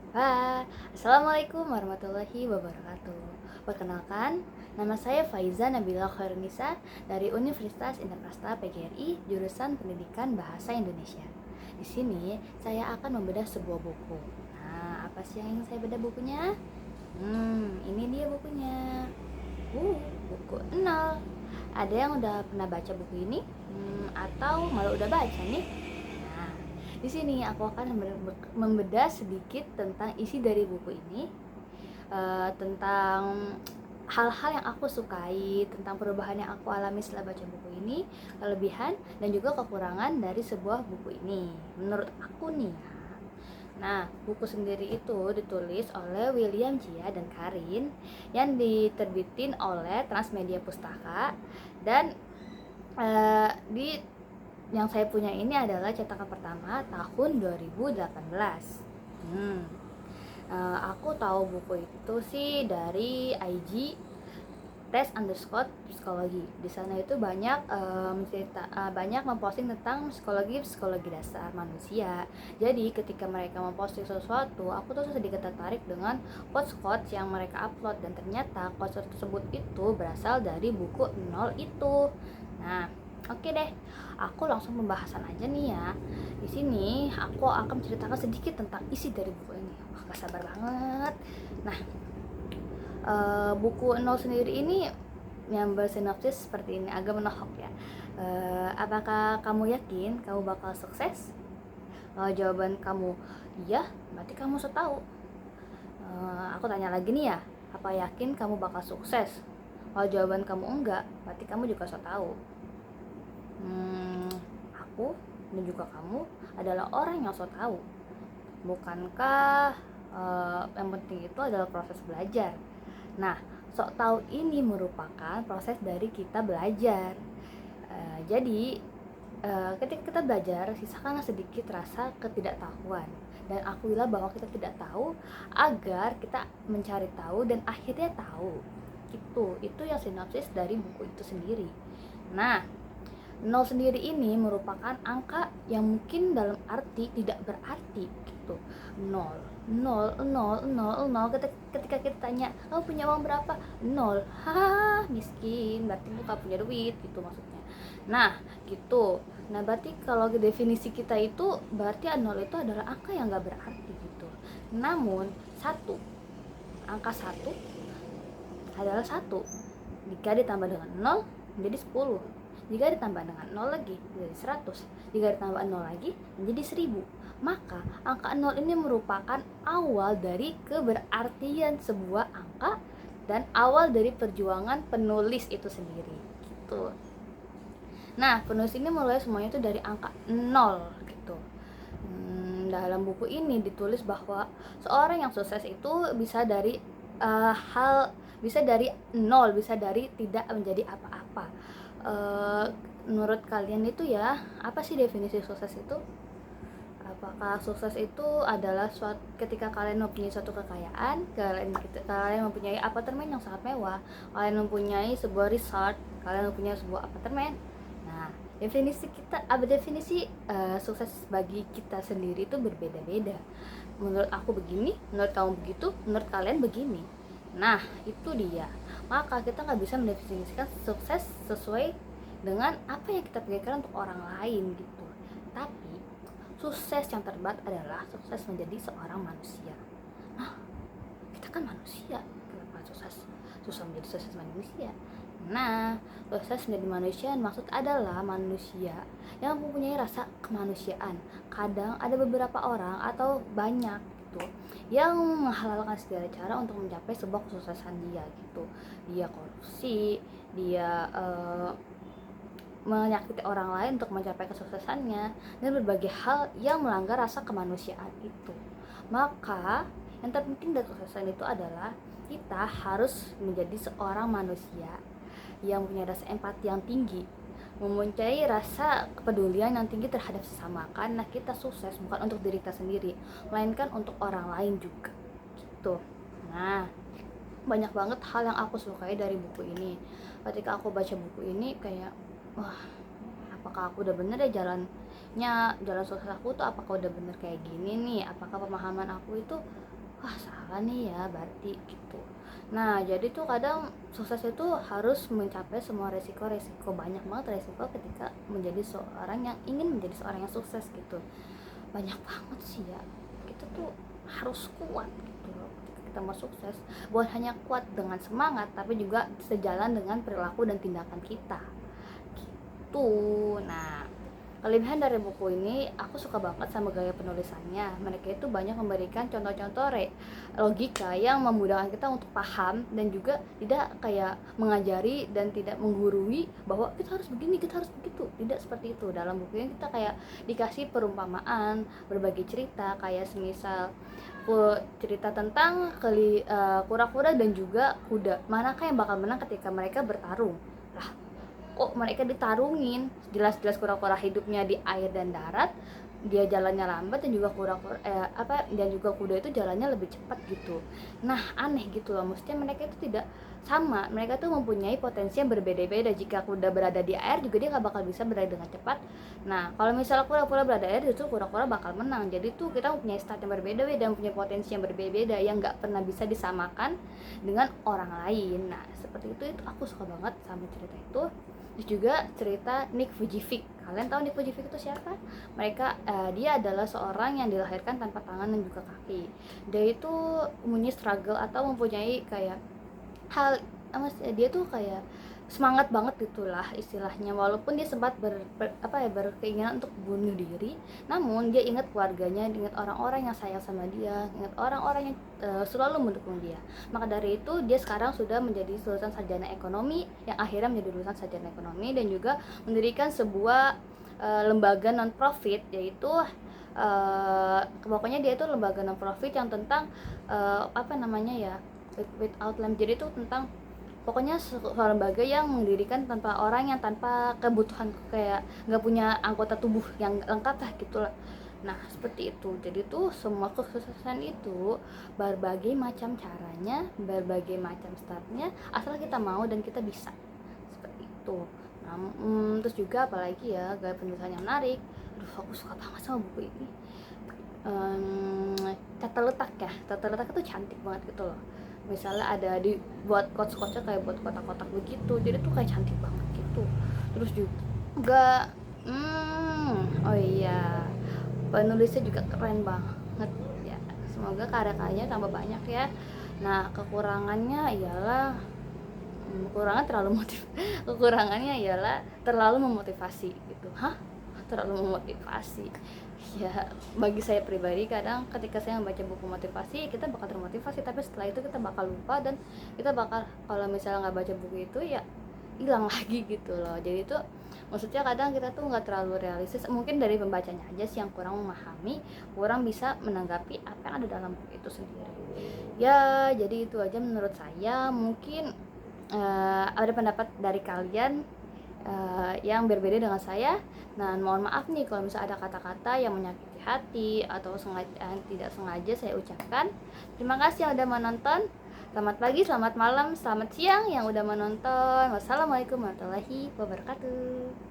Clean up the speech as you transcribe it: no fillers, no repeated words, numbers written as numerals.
Assalamualaikum warahmatullahi wabarakatuh. Perkenalkan, nama saya Faiza Nabila Khairunisa dari Universitas Indonesia PGRI, jurusan Pendidikan Bahasa Indonesia. Di sini saya akan membedah sebuah buku. Nah, apa sih yang ingin saya bedah bukunya? Ini dia bukunya. Buku nol. Ada yang udah pernah baca buku ini? Atau malah udah baca nih? Nah, di sini aku akan membedah sedikit tentang isi dari buku ini, tentang hal-hal yang aku sukai, tentang perubahan yang aku alami setelah baca buku ini, kelebihan dan juga kekurangan dari sebuah buku ini. Menurut aku nih ya. Nah, buku sendiri itu ditulis oleh William Chia dan Karin yang diterbitin oleh Transmedia Pustaka dan di yang saya punya ini adalah cetakan pertama tahun 2018. Hmm. Aku tahu buku itu sih dari IG tes_psikologi. Di sana itu banyak memposting tentang psikologi dasar manusia. Jadi ketika mereka memposting sesuatu, aku tuh sedikit tertarik dengan quotes yang mereka upload, dan ternyata quotes tersebut itu berasal dari buku nol itu. Nah, oke deh, aku langsung pembahasan aja nih ya. Di sini aku akan menceritakan sedikit tentang isi dari buku ini. Wah, gak sabar banget. Nah, buku nol sendiri ini yang bersinopsis seperti ini, agak menohok ya. Apakah kamu yakin kamu bakal sukses? Kalau jawaban kamu iya, berarti kamu so tahu. Aku tanya lagi nih ya, apa yakin kamu bakal sukses? Kalau jawaban kamu enggak, berarti kamu juga so tahu. Aku dan juga kamu adalah orang yang so tahu. Bukankah yang penting itu adalah proses belajar? Nah, sok tahu ini merupakan proses dari kita belajar. Jadi ketika kita belajar, sisakanlah sedikit rasa ketidaktahuan dan akuilah bahwa kita tidak tahu agar kita mencari tahu dan akhirnya tahu. Itu yang sinopsis dari buku itu sendiri. Nah, nol sendiri ini merupakan angka yang mungkin dalam arti tidak berarti gitu. Nol, nol, nol, nol, nol. Ketika kita tanya, kamu punya uang berapa? Nol. Hahaha, miskin. Berarti bukan punya duit gitu maksudnya. Nah, gitu. Nah, berarti kalau definisi kita itu berarti nol itu adalah angka yang gak berarti gitu. Namun satu, angka satu adalah satu. Jika ditambah dengan nol menjadi 10. Jika ditambah dengan 0 lagi menjadi 100. Jika ditambah 0 lagi menjadi 1000. Maka angka 0 ini merupakan awal dari keberartian sebuah angka dan awal dari perjuangan penulis itu sendiri gitu. Nah, penulis ini mulai semuanya itu dari angka 0 gitu. Dalam buku ini ditulis bahwa seorang yang sukses itu bisa dari bisa dari 0, bisa dari tidak menjadi apa-apa. Menurut kalian itu ya, apa sih definisi sukses itu? Apakah sukses itu adalah ketika kalian mempunyai suatu kekayaan, kalian mempunyai apartemen yang sangat mewah, kalian mempunyai sebuah resort, kalian mempunyai sebuah apartemen? Nah, definisi sukses bagi kita sendiri itu berbeda-beda. Menurut aku begini, menurut kamu begitu, menurut kalian begini. Nah, itu dia. Maka kita nggak bisa mendefinisikan sukses sesuai dengan apa yang kita pikirkan untuk orang lain gitu. Tapi sukses yang terberat adalah sukses menjadi seorang manusia. Nah, kita kan manusia, kenapa susah menjadi sukses manusia? Nah, sukses menjadi manusia maksud adalah manusia yang mempunyai rasa kemanusiaan. Kadang ada beberapa orang atau banyak gitu yang menghalalkan segala cara untuk mencapai sebuah kesuksesan dia gitu. Dia korupsi, dia menyakiti orang lain untuk mencapai kesuksesannya, dan berbagai hal yang melanggar rasa kemanusiaan itu. Maka yang terpenting dari kesuksesan itu adalah kita harus menjadi seorang manusia yang punya rasa empati yang tinggi, mempunyai rasa kepedulian yang tinggi terhadap sesama, karena kita sukses bukan untuk diri kita sendiri, melainkan untuk orang lain juga gitu. Nah, banyak banget hal yang aku sukai dari buku ini. Ketika aku baca buku ini kayak, wah, apakah aku udah bener ya jalan sukses aku tuh, apakah udah bener kayak gini nih, apakah pemahaman aku itu wah salah nih ya berarti gitu. Nah jadi tuh kadang sukses itu harus mencapai semua resiko-resiko, banyak banget resiko ketika menjadi seorang yang ingin menjadi seorang yang sukses gitu. Banyak banget sih ya, kita tuh harus kuat gitu loh ketika kita mau sukses. Bukan hanya kuat dengan semangat, tapi juga sejalan dengan perilaku dan tindakan kita gitu. Nah, kelebihan dari buku ini, aku suka banget sama gaya penulisannya. Mereka itu banyak memberikan contoh-contoh logika yang memudahkan kita untuk paham, dan juga tidak kayak mengajari dan tidak menggurui bahwa kita harus begini, kita harus begitu. Tidak seperti itu. Dalam buku ini kita kayak dikasih perumpamaan, berbagi cerita, kayak semisal cerita tentang kura-kura dan juga kuda. Manakah yang bakal menang ketika mereka bertarung? Lah, kok mereka ditarungin? Jelas-jelas kura-kura hidupnya di air dan darat, dia jalannya lambat, dan juga dan juga kuda itu jalannya lebih cepat gitu. Nah aneh gitu loh, maksudnya mereka itu tidak sama, mereka tuh mempunyai potensi yang berbeda-beda. Jika kuda berada di air juga dia nggak bakal bisa berada dengan cepat. Nah kalau misalnya kura-kura berada di air, justru kura-kura bakal menang. Jadi tuh kita mempunyai start yang berbeda-beda dan punya potensi yang berbeda-beda yang nggak pernah bisa disamakan dengan orang lain. Nah seperti itu aku suka banget sama cerita itu. Terus juga cerita Nick Vujicic. Kalian tahu Nick Vujicic itu siapa? Dia adalah seorang yang dilahirkan tanpa tangan dan juga kaki. Dia itu mempunyai struggle atau mempunyai kayak dia tuh kayak semangat banget gitulah istilahnya, walaupun dia sempat berkeinginan untuk bunuh diri, namun dia ingat keluarganya, ingat orang-orang yang sayang sama dia, ingat orang-orang yang selalu mendukung dia. Maka dari itu dia sekarang sudah menjadi lulusan sarjana ekonomi, yang akhirnya menjadi lulusan sarjana ekonomi, dan juga mendirikan sebuah lembaga non profit, yaitu pokoknya dia itu lembaga non profit yang tentang without limb. Jadi itu tentang pokoknya sebuah lembaga yang mendirikan tanpa orang yang tanpa kebutuhan, kayak nggak punya anggota tubuh yang lengkap lah gitulah. Nah seperti itu. Jadi tuh semua kesuksesan itu berbagai macam caranya, berbagai macam startnya, asal kita mau dan kita bisa, seperti itu. Nah, terus juga apalagi ya gaya penulisannya menarik. Aduh aku suka banget sama buku ini. Tata letak itu cantik banget gitu loh. Misalnya ada dibuat quotes-quotesnya kayak buat kotak-kotak begitu, jadi tuh kayak cantik banget gitu. Terus juga oh iya, penulisnya juga keren banget ya. Semoga karya-karyanya tambah banyak ya. Nah kekurangannya ialah kekurangannya ialah terlalu memotivasi gitu. Terlalu memotivasi ya. Bagi saya pribadi, kadang ketika saya membaca buku motivasi, kita bakal termotivasi, tapi setelah itu kita bakal lupa, dan kita bakal, kalau misalnya nggak baca buku itu ya hilang lagi gitu loh. Jadi itu maksudnya kadang kita tuh nggak terlalu realistis, mungkin dari pembacanya aja sih yang kurang memahami, kurang bisa menanggapi apa yang ada dalam buku itu sendiri ya. Jadi itu aja menurut saya. Mungkin ada pendapat dari kalian yang berbeda dengan saya. Nah mohon maaf nih kalau misalnya ada kata-kata yang menyakiti hati atau tidak sengaja saya ucapkan. Terima kasih yang udah menonton. Selamat pagi, selamat malam, selamat siang yang udah menonton. Wassalamualaikum warahmatullahi wabarakatuh.